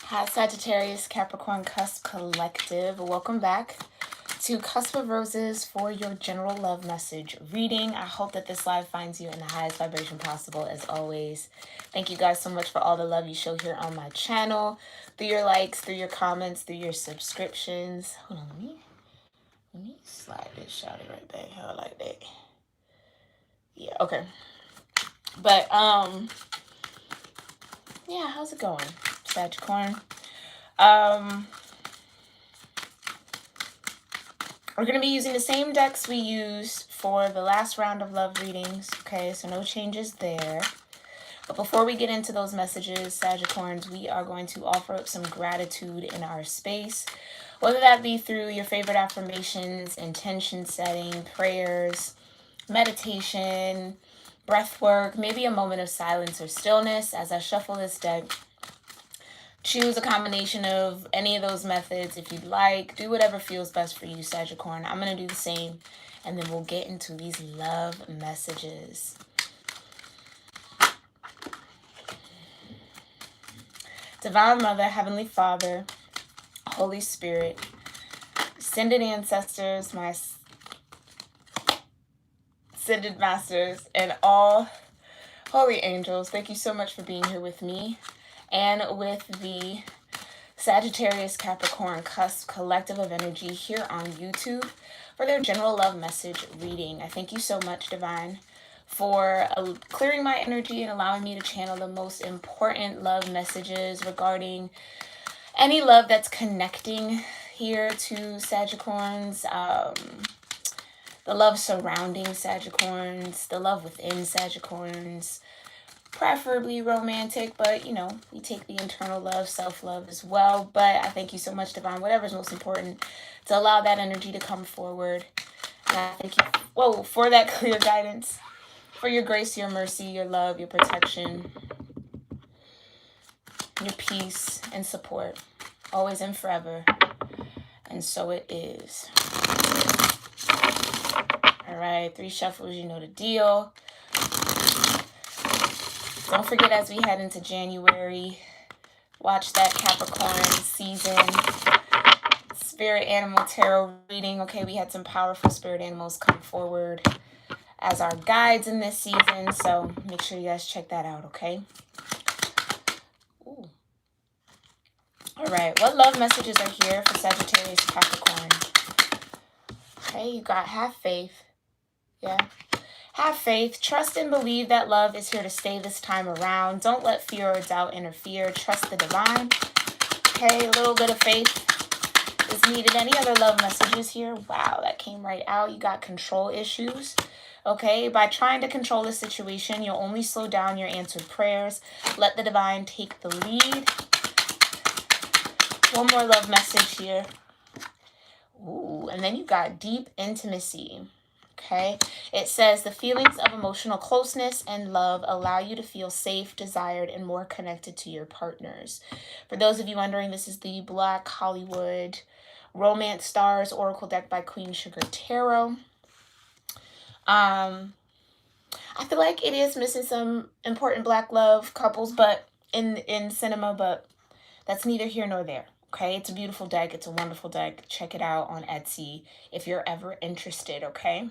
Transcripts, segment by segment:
Hi, Sagittarius-Capricorn Cusp Collective. Welcome back to Cusp of Roses for your general love message reading. I hope that this live finds you in the highest vibration possible, as always. Thank you guys so much for all the love you show here on my channel, through your likes, through your comments, through your subscriptions. Hold on, let me slide this shouty right back. How like that? Yeah, okay. But yeah, how's it going, Sagicorn? We're going to be using the same decks we used for the last round of love readings, okay? So no changes there. But before we get into those messages, Sagicorns, we are going to offer up some gratitude in our space, whether that be through your favorite affirmations, intention setting, prayers, meditation, breath work, maybe a moment of silence or stillness. As I shuffle this deck, choose a combination of any of those methods if you'd like. Do whatever feels best for you, Sagicorn. I'm going to do the same, and then we'll get into these love messages. Divine Mother, Heavenly Father, Holy Spirit, Ascended Ancestors, my Ascended Masters, and all holy angels, thank you so much for being here with me and with the Sagittarius-Capricorn Cusp Collective of Energy here on YouTube for their general love message reading. I thank you so much, Divine, for clearing my energy and allowing me to channel the most important love messages regarding any love that's connecting here to Sagicorns, the love surrounding Sagicorns, the love within Sagicorns, preferably romantic, but you know, we take the internal love, self-love as well. But I thank you so much, Divine, whatever's most important, to allow that energy to come forward. And I thank you for that clear guidance, for your grace, your mercy, your love, your protection, your peace and support, always and forever. And so it is. All right, 3 shuffles, you know the deal. Don't forget, as we head into January, watch that Capricorn season spirit animal tarot reading. Okay, we had some powerful spirit animals come forward as our guides in this season, so make sure you guys check that out, okay? Ooh. All right, what love messages are here for Sagittarius Capricorn? Okay, you got have faith. Yeah. Have faith. Trust and believe that love is here to stay this time around. Don't let fear or doubt interfere. Trust the divine. Okay, a little bit of faith is needed. Any other love messages here? Wow, that came right out. You got control issues. Okay, by trying to control the situation, you'll only slow down your answered prayers. Let the divine take the lead. One more love message here. Ooh, and then you got deep intimacy. Okay, it says the feelings of emotional closeness and love allow you to feel safe, desired, and more connected to your partners. For those of you wondering, this is the Black Hollywood Romance Stars Oracle deck by Queen Sugar Tarot. I feel like it is missing some important Black love couples, but in cinema, but that's neither here nor there. Okay, it's a beautiful deck. It's a wonderful deck. Check it out on Etsy if you're ever interested, okay?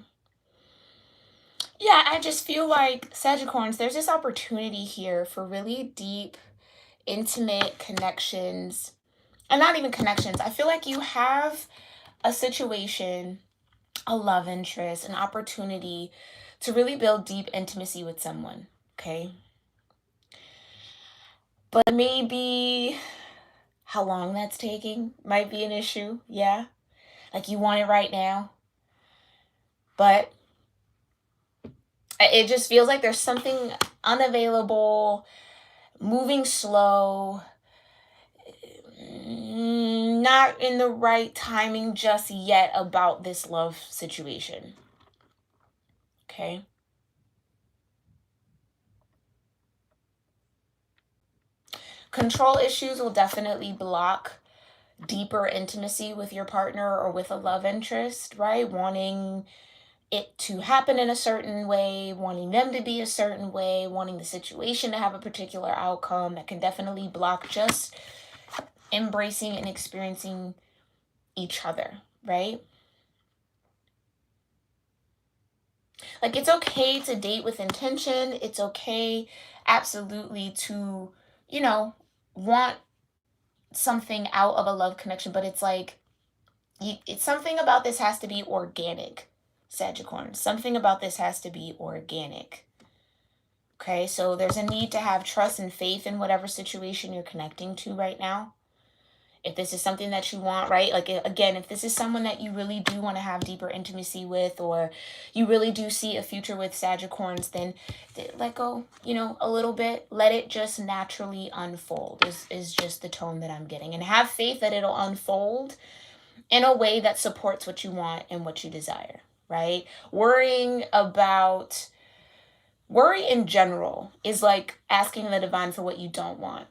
Yeah, I just feel like, Sagicorns, there's this opportunity here for really deep, intimate connections. And not even connections. I feel like you have a situation, a love interest, an opportunity to really build deep intimacy with someone, okay? But maybe how long that's taking might be an issue, yeah? Like you want it right now. But it just feels like there's something unavailable, moving slow, not in the right timing just yet about this love situation. Okay? Control issues will definitely block deeper intimacy with your partner or with a love interest, right? Wanting it to happen in a certain way, wanting them to be a certain way, wanting the situation to have a particular outcome. That can definitely block just embracing and experiencing each other, right? Like, it's okay to date with intention. It's okay, absolutely, to, you know, want something out of a love connection, but it's like, it's something about this has to be organic, Sagittarius. Something about this has to be organic. Okay, so there's a need to have trust and faith in whatever situation you're connecting to right now. If this is something that you want, right? Like, again, if this is someone that you really do want to have deeper intimacy with, or you really do see a future with, Sagittarius, then let go, a little bit. Let it just naturally unfold is just the tone that I'm getting. And have faith that it'll unfold in a way that supports what you want and what you desire, right? Worry in general is like asking the divine for what you don't want.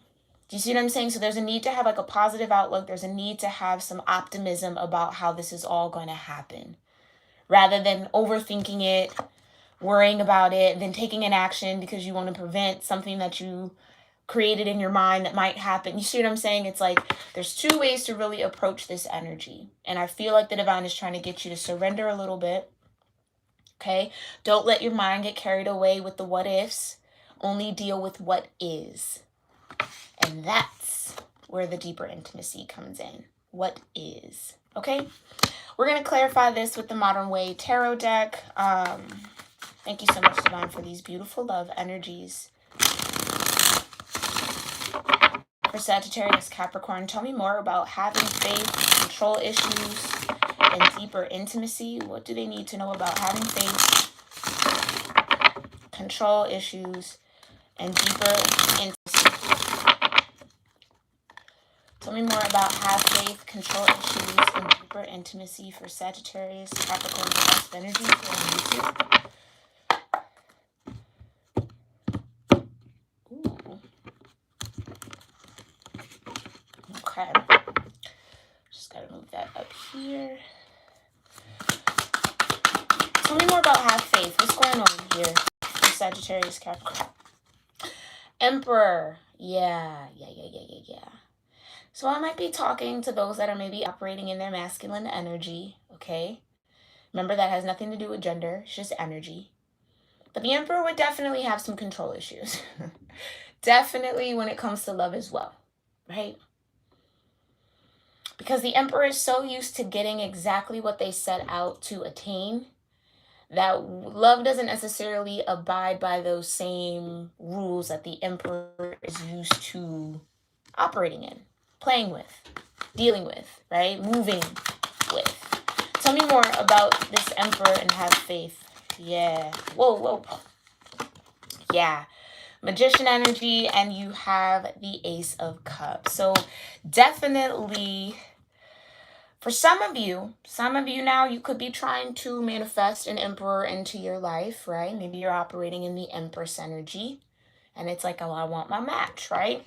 Do you see what I'm saying? So there's a need to have like a positive outlook. There's a need to have some optimism about how this is all going to happen, rather than overthinking it, worrying about it, then taking an action because you want to prevent something that you created in your mind that might happen. You see what I'm saying? It's like there's two ways to really approach this energy. And I feel like the divine is trying to get you to surrender a little bit. Okay? Don't let your mind get carried away with the what ifs. Only deal with what is. And that's where the deeper intimacy comes in. What is. Okay? We're going to clarify this with the Modern Way Tarot deck. Thank you so much, Divine, for these beautiful love energies. For Sagittarius-Capricorn, tell me more about having faith, control issues, and deeper intimacy. What do they need to know about having faith, control issues, and deeper intimacy? Tell me more about have faith, control issues, and deeper intimacy for Sagittarius-Capricorn cusp energy here on YouTube. Ooh. Okay. Just gotta move that up here. Tell me more about have faith. What's going on here for Sagittarius-Capricorn? Emperor. Yeah. So I might be talking to those that are maybe operating in their masculine energy, okay? Remember, that has nothing to do with gender. It's just energy. But the Emperor would definitely have some control issues. Definitely when it comes to love as well, right? Because the Emperor is so used to getting exactly what they set out to attain that love doesn't necessarily abide by those same rules that the Emperor is used to operating in, playing with, dealing with, right? Moving with. Tell me more about this Emperor and have faith. Yeah. Whoa. Yeah. Magician energy, and you have the Ace of Cups. So definitely, for some of you now, you could be trying to manifest an Emperor into your life, right? Maybe you're operating in the Empress energy, and it's like, oh, I want my match, right?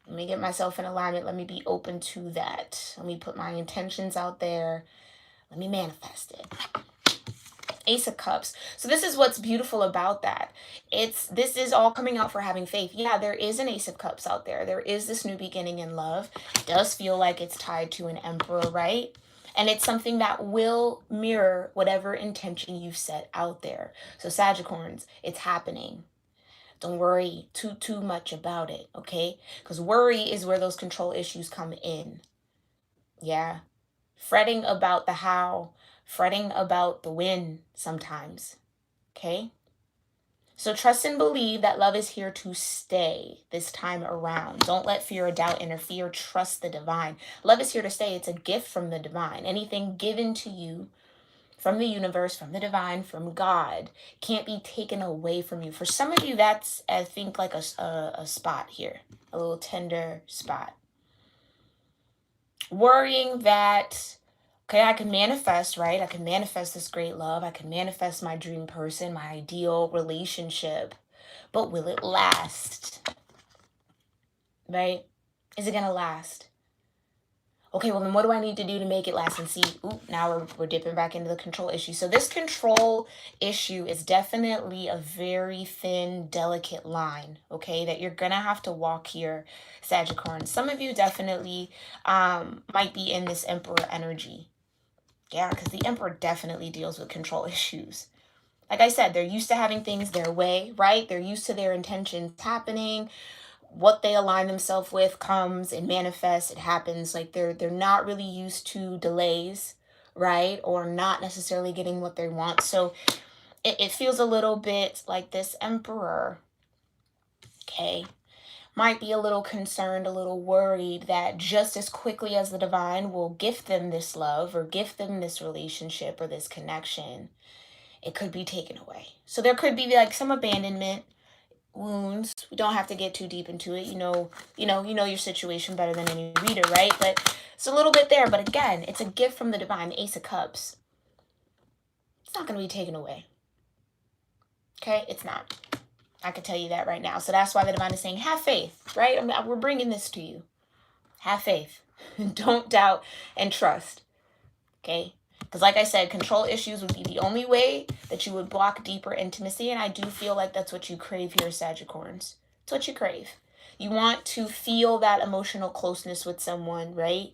Let me get myself in alignment. Let me be open to that. Let me put my intentions out there. Let me manifest it. Ace of Cups. So this is what's beautiful about that. This is all coming out for having faith. Yeah, there is an Ace of Cups out there. There is this new beginning in love. It does feel like it's tied to an Emperor, right? And it's something that will mirror whatever intention you've set out there. So Sagittarians, it's happening. Don't worry too much about it, okay? Because worry is where those control issues come in. Yeah. Fretting about the how, fretting about the when sometimes, okay? So trust and believe that love is here to stay this time around. Don't let fear or doubt interfere. Trust the divine. Love is here to stay. It's a gift from the divine. Anything given to you from the universe, from the divine, from God, can't be taken away from you. For some of you, that's, I think, like a spot here, a little tender spot. Worrying that, okay, I can manifest, right? I can manifest this great love. I can manifest my dream person, my ideal relationship. But will it last? Right? Is it going to last? Okay, well then what do I need to do to make it last? And see, now we're dipping back into the control issue. So this control issue is definitely a very thin, delicate line, okay, that you're gonna have to walk here, Sagittarius. Some of you definitely might be in this Emperor energy. Yeah, because the Emperor definitely deals with control issues. Like I said, they're used to having things their way, right? They're used to their intentions happening. What they align themselves with comes and manifests. It happens. Like they're not really used to delays, right? Or not necessarily getting what they want. So it feels a little bit like this Emperor, okay, might be a little concerned, a little worried that just as quickly as the divine will gift them this love or gift them this relationship or this connection, it could be taken away. So there could be like some abandonment wounds. We don't have to get too deep into it. You know your situation better than any reader, right? But it's a little bit there. But again, it's a gift from the divine, the Ace of Cups. It's not going to be taken away. Okay? It's not. I can tell you that right now. So that's why the divine is saying, have faith, right? We're bringing this to you. Have faith. Don't doubt and trust. Okay? Because like I said, control issues would be the only way that you would block deeper intimacy. And I do feel like that's what you crave here, Sagittarius. It's what you crave. You want to feel that emotional closeness with someone, right?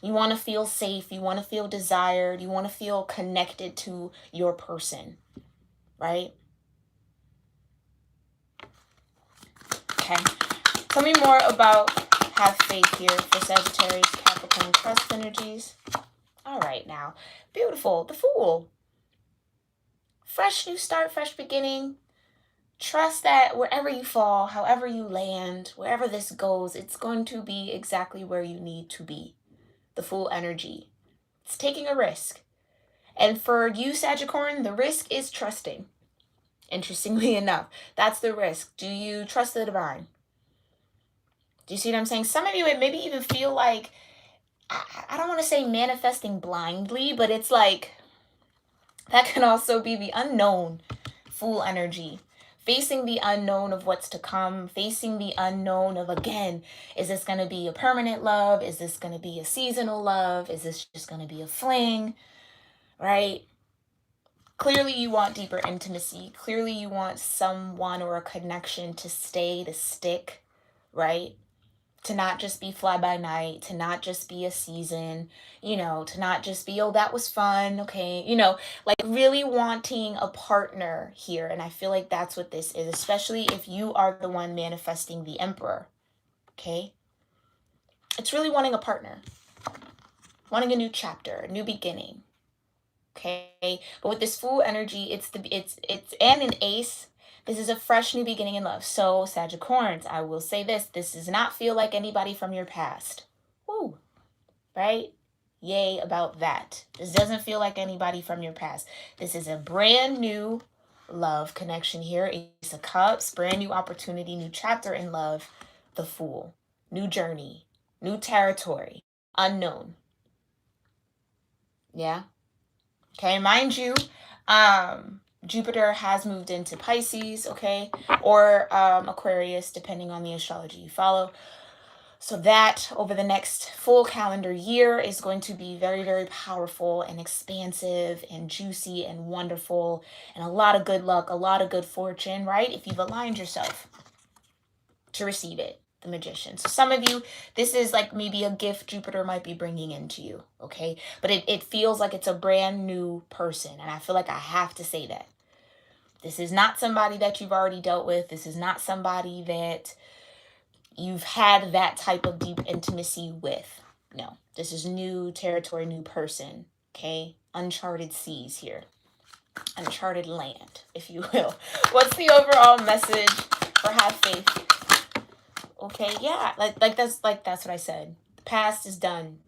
You want to feel safe. You want to feel desired. You want to feel connected to your person, right? Okay. Tell me more about have faith here for Sagittarius, Capricorn, trust energies. All right now. Beautiful. The Fool. Fresh new start, fresh beginning. Trust that wherever you fall, however you land, wherever this goes, it's going to be exactly where you need to be. The Fool energy. It's taking a risk. And for you, Sagittarius, the risk is trusting. Interestingly enough, that's the risk. Do you trust the divine? Do you see what I'm saying? Some of you, it maybe even feel like, I don't want to say manifesting blindly, but it's like, that can also be the unknown Fool energy. Facing the unknown of what's to come, facing the unknown of, again, is this going to be a permanent love? Is this going to be a seasonal love? Is this just going to be a fling, right? Clearly you want deeper intimacy. Clearly you want someone or a connection to stay, to stick, right? To not just be fly by night, to not just be a season, to not just be, oh, that was fun, okay, like really wanting a partner here. And I feel like that's what this is, especially if you are the one manifesting the Emperor, okay? It's really wanting a partner, wanting a new chapter, a new beginning, okay? But with this Fool energy, it's and an Ace. This is a fresh new beginning in love. So, Sagittarius, I will say this does not feel like anybody from your past. Woo, right? Yay about that. This doesn't feel like anybody from your past. This is a brand new love connection here. Ace of Cups, brand new opportunity, new chapter in love. The Fool, new journey, new territory, unknown. Yeah. Okay, mind you, Jupiter has moved into Pisces, okay, or Aquarius, depending on the astrology you follow. So that over the next full calendar year is going to be very, very powerful and expansive and juicy and wonderful and a lot of good luck, a lot of good fortune, right? If you've aligned yourself to receive it. The Magician. So some of you, this is like maybe a gift Jupiter might be bringing into you, okay? But it feels like it's a brand new person, and I feel like I have to say that. This is not somebody that you've already dealt with. This is not somebody that you've had that type of deep intimacy with. No, this is new territory, new person, okay? Uncharted seas here. Uncharted land, if you will. What's the overall message for have faith? Okay, yeah, like that's what I said. The past is done.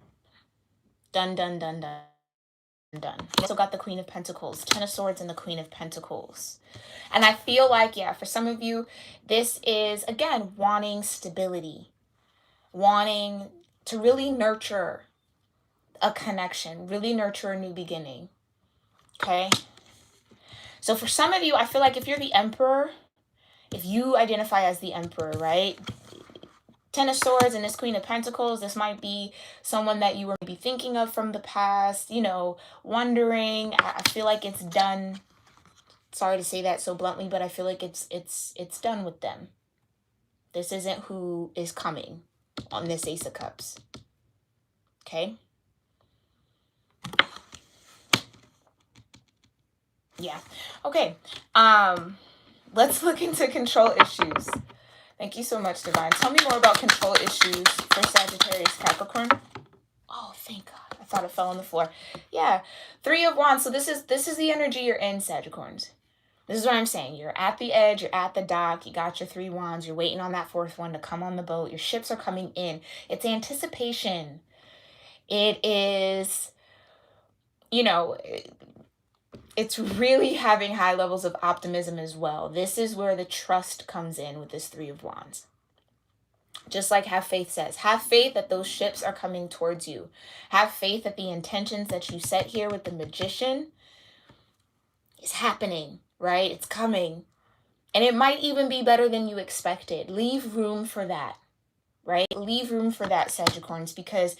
Done, done, done, done, done. We also got the Queen of Pentacles, Ten of Swords and the Queen of Pentacles. And I feel like, yeah, for some of you, this is, again, wanting stability. Wanting to really nurture a connection, really nurture a new beginning. Okay? So for some of you, I feel like if you're the Emperor, if you identify as the Emperor, right? Ten of Swords and this Queen of Pentacles, this might be someone that you were maybe thinking of from the past, you know, wondering. I feel like it's done. Sorry to say that so bluntly, but I feel like it's done with them. This isn't who is coming on this Ace of Cups. Okay? Yeah. Okay. Let's look into control issues. Thank you so much, Divine. Tell me more about control issues for Sagittarius-Capricorn. Oh, thank God. I thought it fell on the floor. Yeah. Three of Wands. So this is the energy you're in, Sagittarians. This is what I'm saying. You're at the edge. You're at the dock. You got your 3 wands. You're waiting on that 4th one to come on the boat. Your ships are coming in. It's anticipation. It is, you know, it's really having high levels of optimism as well. This is where the trust comes in with this 3 of wands. Just like Have Faith says, have faith that those ships are coming towards you. Have faith that the intentions that you set here with the Magician is happening, right? It's coming. And it might even be better than you expected. Leave room for that, right? Leave room for that, Sagittarians, because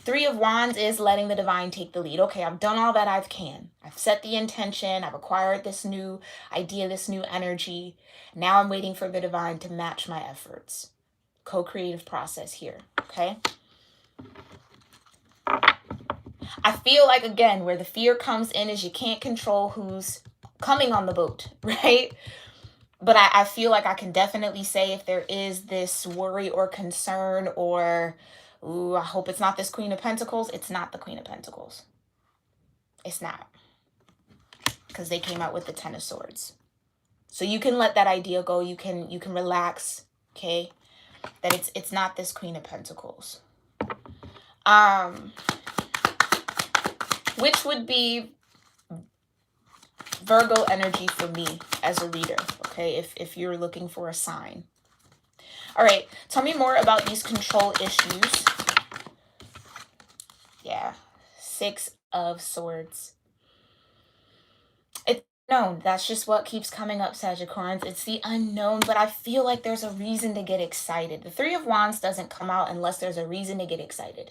3 of Wands is letting the divine take the lead. Okay, I've done all that I can. I've set the intention. I've acquired this new idea, this new energy. Now I'm waiting for the divine to match my efforts. Co-creative process here, okay? I feel like, again, where the fear comes in is you can't control who's coming on the boat, right? But I feel like I can definitely say if there is this worry or concern or, ooh, I hope it's not this Queen of Pentacles. It's not the Queen of Pentacles. It's not. Because they came out with the 10 of Swords. So you can let that idea go. You can relax, okay? That it's not this Queen of Pentacles. Which would be Virgo energy for me as a reader, okay, if you're looking for a sign. All right, tell me more about these control issues. Yeah, 6 of Swords. It's unknown. That's just what keeps coming up, Sagittarians. It's the unknown, but I feel like there's a reason to get excited. The 3 of Wands doesn't come out unless there's a reason to get excited.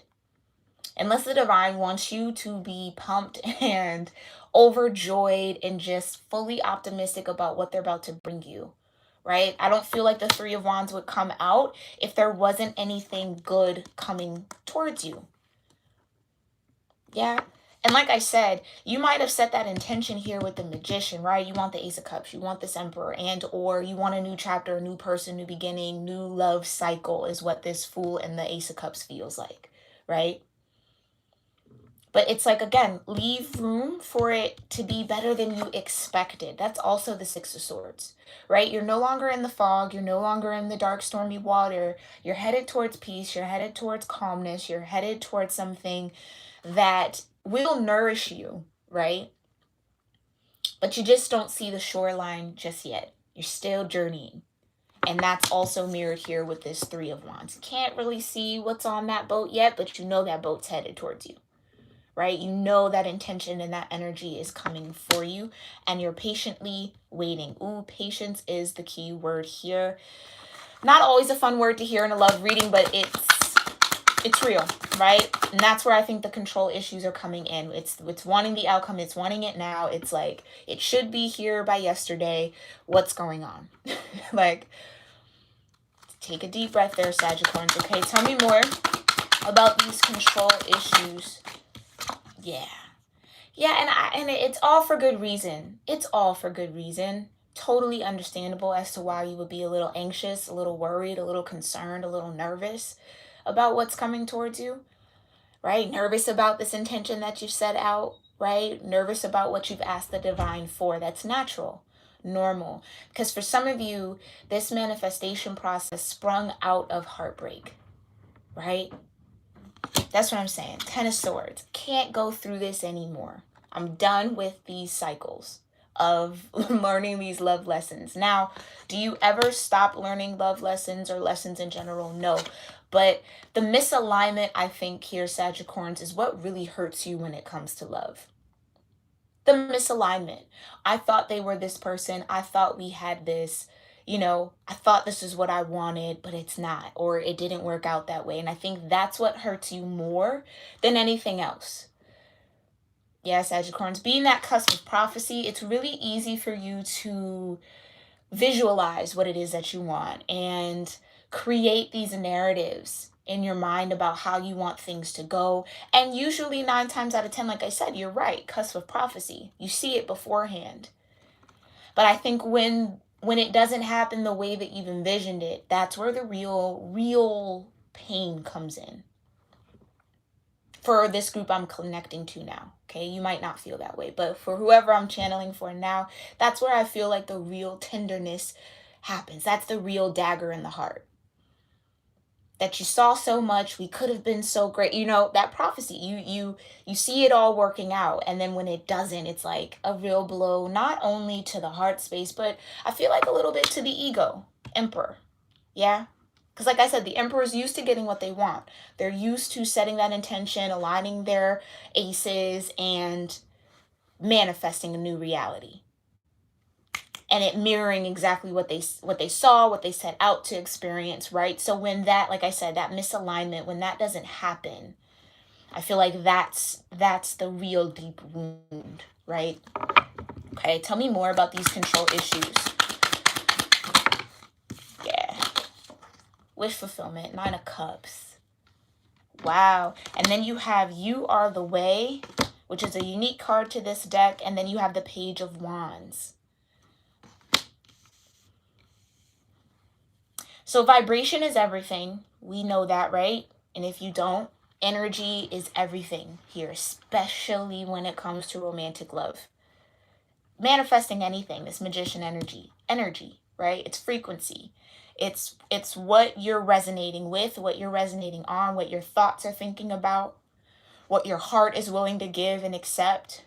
Unless the divine wants you to be pumped and overjoyed and just fully optimistic about what they're about to bring you, right? I don't feel like the 3 of Wands would come out if there wasn't anything good coming towards you. Yeah. And like I said, you might have set that intention here with the Magician, right? You want the Ace of Cups, you want this Emperor, and or you want a new chapter, a new person, new beginning, new love cycle is what this Fool and the Ace of Cups feels like, right? But it's like, again, leave room for it to be better than you expected. That's also the 6 of Swords, right? You're no longer in the fog. You're no longer in the dark, stormy water. You're headed towards peace. You're headed towards calmness. You're headed towards something that will nourish you, right? But you just don't see the shoreline just yet. You're still journeying. And that's also mirrored here with this 3 of Wands. Can't really see what's on that boat yet, but you know that boat's headed towards you. Right? You know that intention and that energy is coming for you and you're patiently waiting. Ooh, patience is the key word here. Not always a fun word to hear in a love reading, but it's real, right? And that's where I think the control issues are coming in. It's wanting the outcome. It's wanting it now. It's like, it should be here by yesterday. What's going on? Like, take a deep breath there, Sagittarius. Okay, tell me more about these control issues. Yeah, and it's all for good reason. It's all for good reason. Totally understandable as to why you would be a little anxious, a little worried, a little concerned, a little nervous about what's coming towards you, right? Nervous about this intention that you've set out, right? Nervous about what you've asked the divine for. That's natural, normal. Because for some of you, this manifestation process sprung out of heartbreak, right? That's what I'm saying. 10 of Swords. Can't go through this anymore. I'm done with these cycles of learning these love lessons. Now, do you ever stop learning love lessons or lessons in general? No. But the misalignment, I think, here, Sagittarius, is what really hurts you when it comes to love. The misalignment. I thought they were this person. I thought we had this, you know, I thought this is what I wanted, but it's not, or it didn't work out that way. And I think that's what hurts you more than anything else. Yeah, Sagittarians, being that cusp of prophecy, it's really easy for you to visualize what it is that you want and create these narratives in your mind about how you want things to go. And usually 9 times out of 10, like I said, you're right, cusp of prophecy. You see it beforehand. But I think when it doesn't happen the way that you've envisioned it, that's where the real pain comes in. For this group I'm connecting to now, okay? You might not feel that way, but for whoever I'm channeling for now, that's where I feel like the real tenderness happens. That's the real dagger in the heart. That you saw so much, we could have been so great. You know, that prophecy, you see it all working out, and then when it doesn't, it's like a real blow, not only to the heart space, but I feel like a little bit to the ego. Emperor. Yeah? Because like I said, the emperor is used to getting what they want. They're used to setting that intention, aligning their aces, and manifesting a new reality. And it mirroring exactly what they saw, what they set out to experience, right? So when that, like I said, that misalignment, when that doesn't happen, I feel like that's the real deep wound, right? Okay, tell me more about these control issues. Yeah. Wish fulfillment, 9 of Cups. Wow. And then you have You Are the Way, which is a unique card to this deck. And then you have the Page of Wands. So vibration is everything. We know that, right? And if you don't, energy is everything here, especially when it comes to romantic love. Manifesting anything, this magician energy, right? It's frequency. It's what you're resonating with, what you're resonating on, what your thoughts are thinking about, what your heart is willing to give and accept,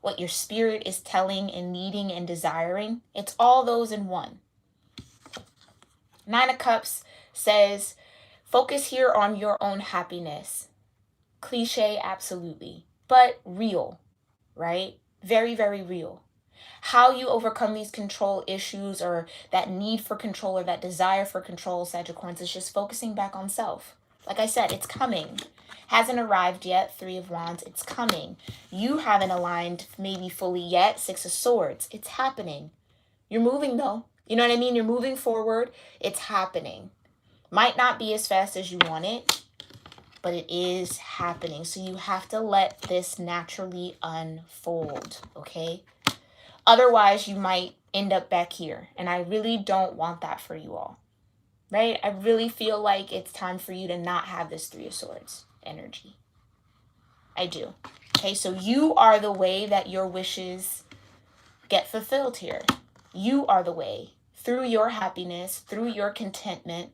what your spirit is telling and needing and desiring. It's all those in one. 9 of Cups says, focus here on your own happiness. Cliche, absolutely, but real, right? Very, very real. How you overcome these control issues, or that need for control, or that desire for control, Sagittarius, is just focusing back on self. Like I said, it's coming. Hasn't arrived yet, 3 of Wands. It's coming. You haven't aligned maybe fully yet, 6 of Swords. It's happening. You're moving though. You know what I mean? You're moving forward. It's happening. Might not be as fast as you want it, but it is happening. So you have to let this naturally unfold, okay? Otherwise, you might end up back here. And I really don't want that for you all, right? I really feel like it's time for you to not have this 3 of Swords energy. I do. Okay, so you are the way that your wishes get fulfilled here. You are the way. Through your happiness, through your contentment,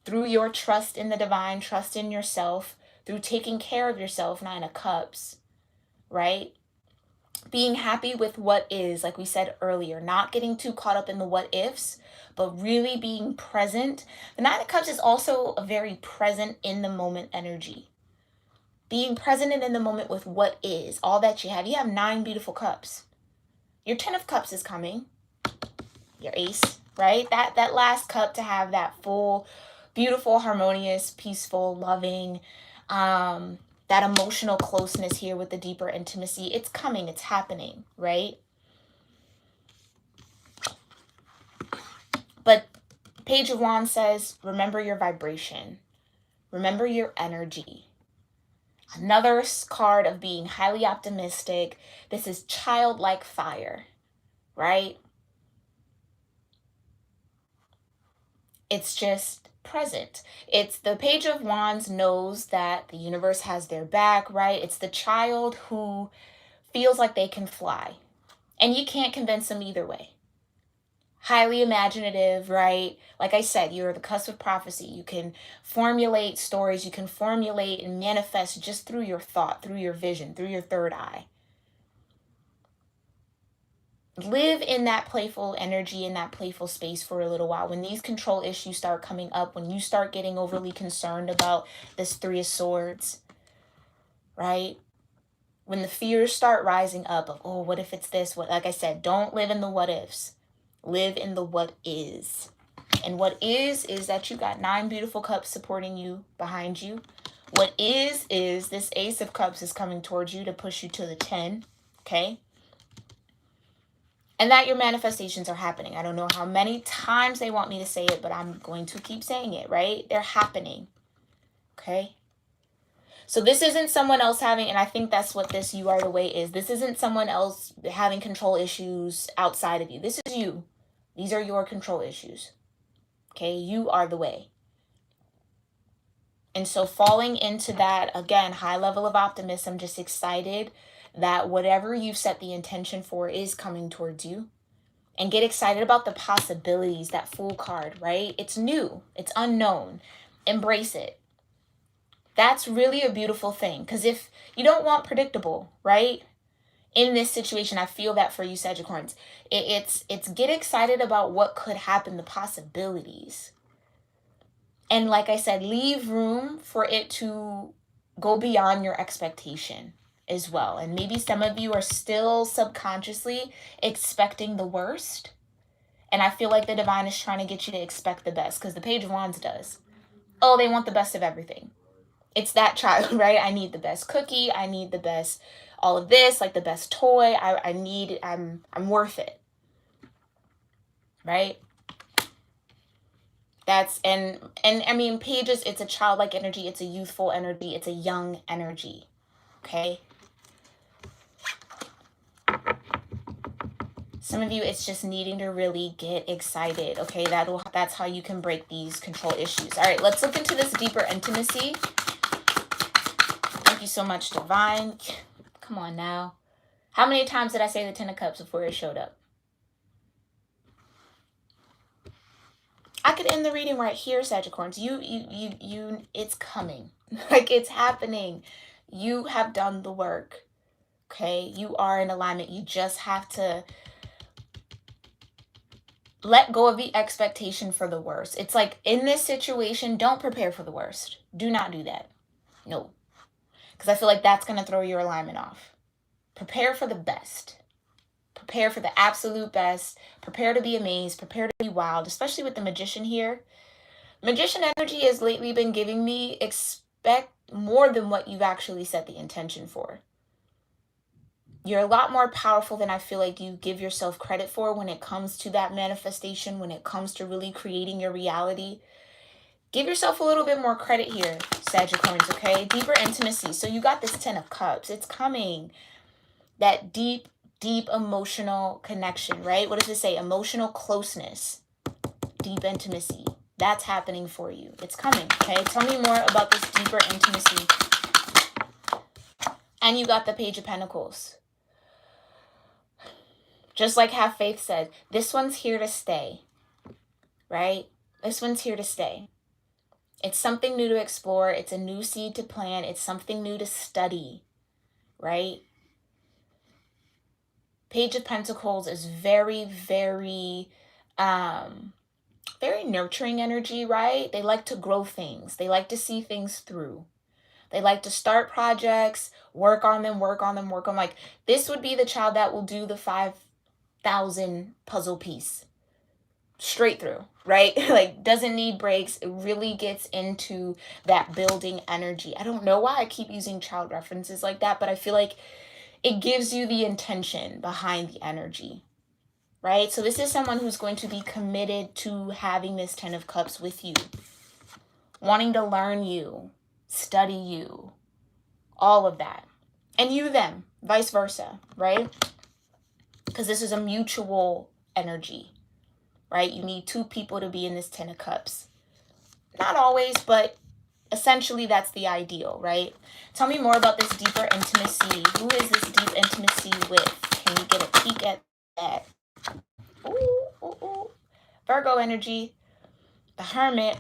through your trust in the divine, trust in yourself, through taking care of yourself, 9 of Cups, right? Being happy with what is, like we said earlier, not getting too caught up in the what ifs, but really being present. The 9 of Cups is also a very present in the moment energy. Being present and in the moment with what is, all that you have. You have 9 beautiful cups. Your 10 of Cups is coming. Your ace, right? That last cup to have that full, beautiful, harmonious, peaceful, loving, that emotional closeness here with the deeper intimacy. It's coming. It's happening, right? But Page of Wands says, remember your vibration. Remember your energy. Another card of being highly optimistic. This is childlike fire, right? It's just present. It's the Page of Wands knows that the universe has their back, right? It's the child who feels like they can fly. And you can't convince them either way. Highly imaginative, right? Like I said, you're the cusp of prophecy. You can formulate stories. You can formulate and manifest just through your thought, through your vision, through your third eye. Live in that playful energy, in that playful space for a little while. When these control issues start coming up, when you start getting overly concerned about this 3 of Swords, right? When the fears start rising up of, oh, what if it's this? What, like I said, don't live in the what ifs. Live in the what is. And what is that you got 9 beautiful cups supporting you, behind you. What is this Ace of Cups is coming towards you to push you to the 10, okay? And that your manifestations are happening. I don't know how many times they want me to say it, but I'm going to keep saying it, right? They're happening, okay? So this isn't someone else having, and I think that's what this you are the way is. This isn't someone else having control issues outside of you. This is you. These are your control issues. Okay, you are the way. And so falling into that, again, high level of optimism, just excited that whatever you've set the intention for is coming towards you. And get excited about the possibilities, that Fool card, right? It's new. It's unknown. Embrace it. That's really a beautiful thing. Because if you don't want predictable, right? In this situation, I feel that for you, Sagittarians. It's get excited about what could happen, the possibilities. And like I said, leave room for it to go beyond your expectation as well. And maybe some of you are still subconsciously expecting the worst. And I feel like the divine is trying to get you to expect the best, because the Page of Wands does. Oh, they want the best of everything. It's that child, right? I need the best cookie. I need the best, all of this, like the best toy. I'm worth it. Right? That's, and I mean, Pages, it's a childlike energy. It's a youthful energy. It's a young energy. Okay? Some of you, it's just needing to really get excited. Okay? That's how you can break these control issues. All right, let's look into this deeper intimacy. Thank you so much, Divine. Come on now. How many times did I say the 10 of Cups before it showed up? I could end the reading right here, Sagittarius. You, it's coming. Like, it's happening. You have done the work. Okay? You are in alignment. You just have to let go of the expectation for the worst. It's like, in this situation, don't prepare for the worst. Do not do that. No. Because I feel like that's going to throw your alignment off. Prepare for the best. Prepare for the absolute best. Prepare to be amazed. Prepare to be wild, especially with the Magician here. Magician energy has lately been giving me expect more than what you've actually set the intention for. You're a lot more powerful than I feel like you give yourself credit for when it comes to that manifestation, when it comes to really creating your reality. Give yourself a little bit more credit here, Sagittarius, okay? Deeper intimacy. So you got this 10 of Cups. It's coming. That deep emotional connection, right? What does it say? Emotional closeness. Deep intimacy. That's happening for you. It's coming, okay? Tell me more about this deeper intimacy. And you got the Page of Pentacles. Just like Have Faith said, this one's here to stay, right? This one's here to stay. It's something new to explore. It's a new seed to plant. It's something new to study, right? Page of Pentacles is very, very nurturing energy, right? They like to grow things. They like to see things through. They like to start projects, work on them. Like, this would be the child that will do the 5,000 puzzle piece straight through, right? Like, doesn't need breaks. It really gets into that building energy. I don't know why I keep using child references like that, but I feel like it gives you the intention behind the energy, right? So this is someone who's going to be committed to having this 10 of Cups with you, wanting to learn you, study you, all of that. And you them, vice versa, right? Because this is a mutual energy, right? You need 2 people to be in this 10 of Cups. Not always, but essentially that's the ideal, right? Tell me more about this deeper intimacy. Who is this deep intimacy with? Can you get a peek at that? Ooh. Virgo energy, the Hermit,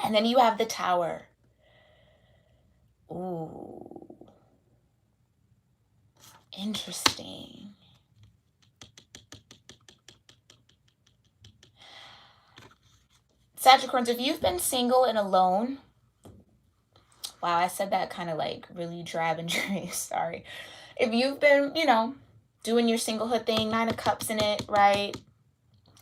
and then you have the Tower. Ooh. Interesting. Sagittarius, if you've been single and alone, wow, I said that kind of like really drab and dreary, sorry. If you've been, doing your singlehood thing, 9 of Cups in it, right?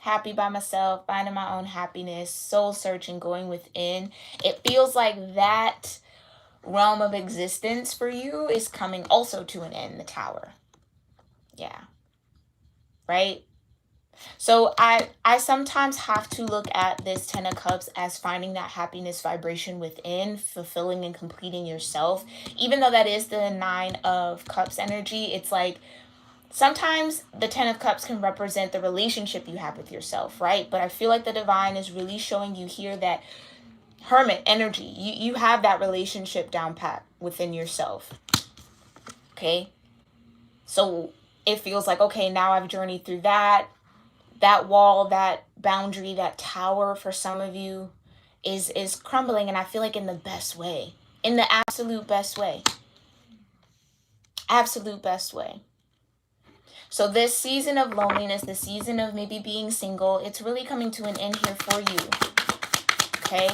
happy by myself, finding my own happiness, soul searching, going within. It feels like that realm of existence for you is coming also to an end, the Tower. Yeah. Right? So I sometimes have to look at this Ten of Cups as finding that happiness vibration within, fulfilling and completing yourself. Even though that is the Nine of Cups energy, it's like sometimes the Ten of Cups can represent the relationship you have with yourself, right? But I feel like the divine is really showing you here that Hermit energy, you have that relationship down pat within yourself. Okay? So it feels like, okay, now I've journeyed through that wall, that boundary, that tower for some of you is crumbling, and I feel like in the best way. In the absolute best way. Absolute best way. So this season of loneliness, the season of maybe being single, it's really coming to an end here for you. Okay?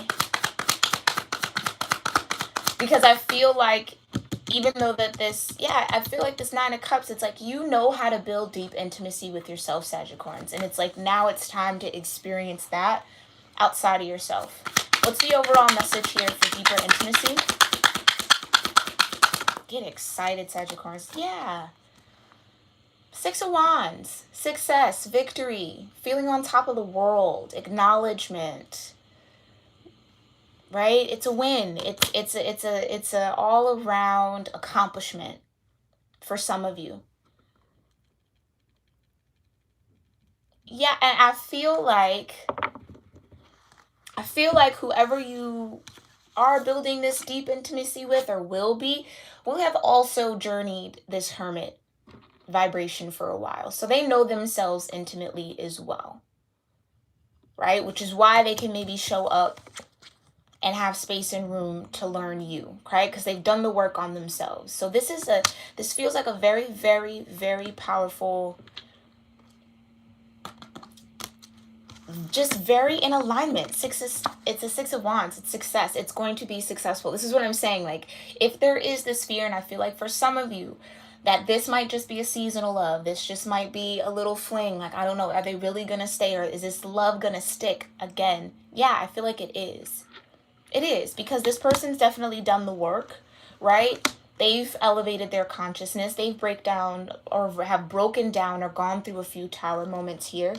Because I feel like even though that I feel like this Nine of Cups, it's like you know how to build deep intimacy with yourself, Sagittarians. And it's like now it's time to experience that outside of yourself. What's the overall message here for deeper intimacy? Get excited, Sagittarians. Yeah. Six of Wands. Success, victory, feeling on top of the world, acknowledgement. Right? It's a win. It's a all around accomplishment for some of you. Yeah, and I feel like whoever you are building this deep intimacy with or will have also journeyed this Hermit vibration for a while. So they know themselves intimately as well. Right? Which is why they can maybe show up and have space and room to learn you, right? Because they've done the work on themselves. So this feels like a very, very, very powerful, just very in alignment. It's a Six of Wands. It's success. It's going to be successful. This is what I'm saying. Like, if there is this fear, and I feel like for some of you, that this might just be a seasonal love. This just might be a little fling. Like, I don't know. Are they really going to stay? Or is this love going to stick again? Yeah, I feel like it is. It is, because this person's definitely done the work, right? They've elevated their consciousness. They've have broken down or gone through a few tower moments here,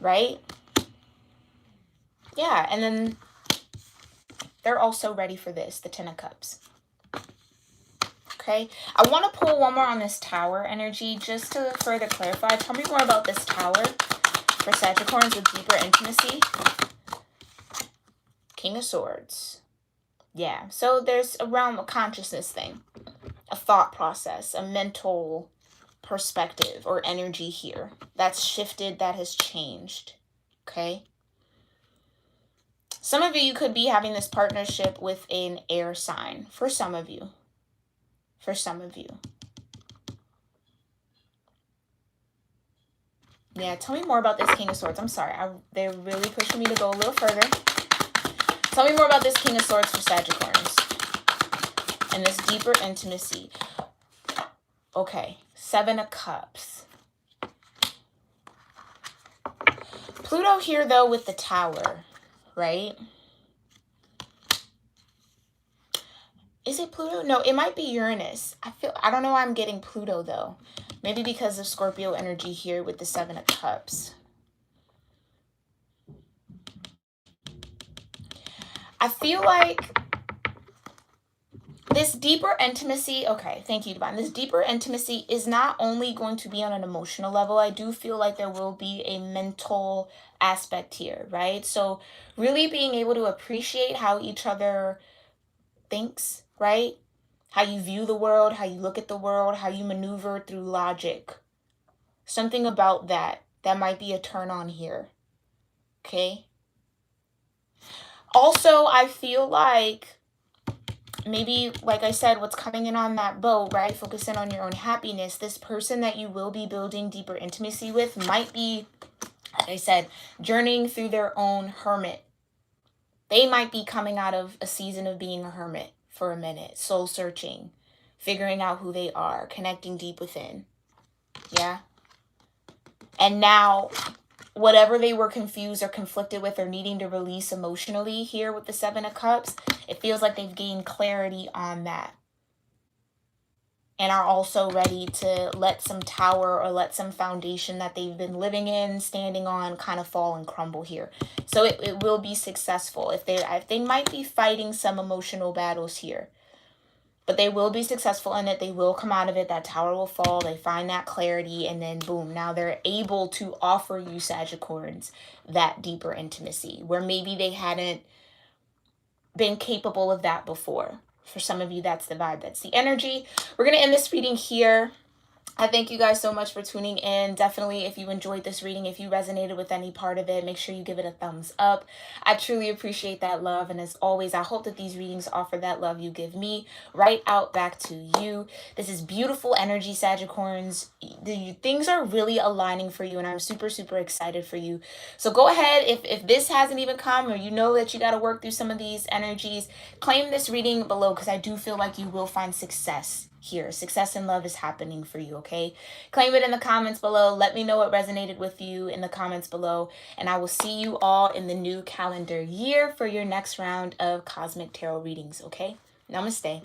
right? Yeah, and then they're also ready for this, the Ten of Cups. Okay, I want to pull one more on this tower energy just to further clarify. Tell me more about this tower for Sagittarians with deeper intimacy. King of Swords. Yeah, so there's a realm of consciousness thing, a thought process, a mental perspective or energy here that's shifted, that has changed. Okay. Some of you could be having this partnership with an air sign for some of you. For some of you. Yeah, tell me more about this King of Swords. I'm sorry. They're really pushing me to go a little further. Tell me more about this King of Swords for Sagittarius. And this deeper intimacy. Okay. Seven of Cups. Pluto here, though, with the Tower. Right? Is it Pluto? No, it might be Uranus. I don't know why I'm getting Pluto, though. Maybe because of Scorpio energy here with the Seven of Cups. I feel like this deeper intimacy, okay, thank you, Divine. This deeper intimacy is not only going to be on an emotional level. I do feel like there will be a mental aspect here, right? So really being able to appreciate how each other thinks, right? How you view the world, how you look at the world, how you maneuver through logic. Something about that might be a turn on here, okay? Also, I feel like maybe, like I said, what's coming in on that boat, right? Focusing on your own happiness. This person that you will be building deeper intimacy with might be, like I said, journeying through their own hermit. They might be coming out of a season of being a hermit for a minute, soul searching, figuring out who they are, connecting deep within. Yeah. And now whatever they were confused or conflicted with or needing to release emotionally here with the Seven of Cups, it feels like they've gained clarity on that and are also ready to let some tower or let some foundation that they've been living in, standing on, kind of fall and crumble here. So it will be successful. If they might be fighting some emotional battles here, but they will be successful in it. They will come out of it. That tower will fall. They find that clarity, and then boom, now they're able to offer you, Sagittarians, that deeper intimacy where maybe they hadn't been capable of that before. For some of you, that's the vibe. That's the energy. We're going to end this reading here. I thank you guys so much for tuning in. Definitely, if you enjoyed this reading, if you resonated with any part of it, make sure you give it a thumbs up. I truly appreciate that love. And as always, I hope that these readings offer that love you give me right out back to you. This is beautiful energy, Sagittarians. Things are really aligning for you, and I'm super, super excited for you. So go ahead, if this hasn't even come, or you know that you got to work through some of these energies, claim this reading below, because I do feel like you will find success here. Success in love is happening for you, okay? Claim it in the comments below. Let me know what resonated with you in the comments below, and I will see you all in the new calendar year for your next round of cosmic tarot readings, okay? Namaste.